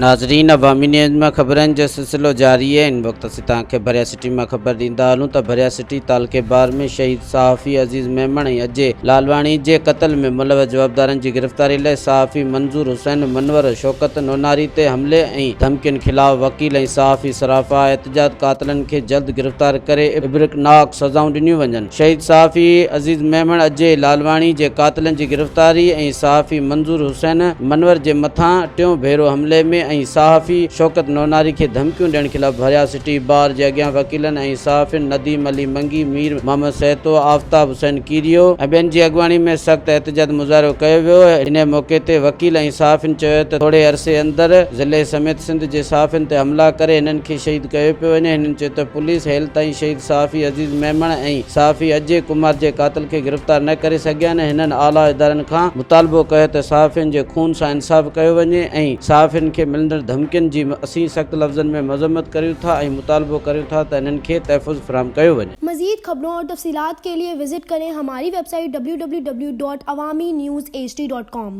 नाज़रीन, अवामी न्यूज़ में ख़बरनि जो सिलसिलो जारी है। इन वक्त असीं तव्हांखे भरिया सिटी में ख़बर ॾींदा हलूं त भरिया सिटी तालके बार में शहीद सहाफ़ी अज़ीज़ मेमण ऐं अजय लालवाणी जे क़त्ल में मुलविस जवाबदारनि जी गिरफ़्तारी लाइ सहाफ़ी मंज़ूर हुसैन मनवर शौकत नोनारी ते हमले ऐं धमकियुनि ख़िलाफ़ वकील ऐं सहाफ़ी सराफ़ा एहतजाज कातिलनि खे जल्द गिरफ़्तार करे इब्रिकनाक सज़ाऊं ॾिनियूं वञनि। शहीद सहाफ़ी अज़ीज़ मेमण अजय लालवाणी जे कातिलनि जी गिरफ़्तारी ऐं सहाफ़ी मंज़ूर हुसैन मनवर जे मथां टियों भेरो हमले में ऐं सहाफ़ी शौकत नोनारी खे धमकियूं ॾियण ख़िलाफ़ भरिया सिटी बार जे अॻियां वकीलनि ऐं सहाफ़ियुनि नदीम अली मंगी, मीर मोहम्मद सहतो, आफ़ताब हुसैन कीरियो ऐं ॿियनि जी अॻुवाणी में सख़्तु एहतजाज मुज़ाहिरो कयो वियो। इन मौक़े ते वकील ऐं सहाफ़ियुनि चयो त थोरे अरसे अंदरि ज़िले समेत सिंध जे सहाफ़ियुनि ते हमला करे हिननि खे शहीद कयो पियो वञे। हिननि चयो त पुलिस हेल ताईं शहीद सहाफ़ी अज़ीज़ मेमण ऐं सहाफ़ी अजय कुमार जे कातिल खे गिरफ़्तार न करे सघिया आहिनि। हिननि आला इदारनि खां मुतालबो कयो त सहाफ़ियुनि जे खून सां इंसाफ़ कयो वञे ऐं सहाफ़ियुनि खे मिलंदड़ धमकियुनि जी असीं सख़्तु लफ़्ज़नि में मज़म्मत करियूं था ऐं मुतालबो करियूं था त इन्हनि खे तहफ़्फ़ुज़ फ़राहम कयो वञे। मज़ीद खबरों और तफ़सीलात के लिए विजिट करें हमारी वेबसाइट www.awamiNewsHD.com।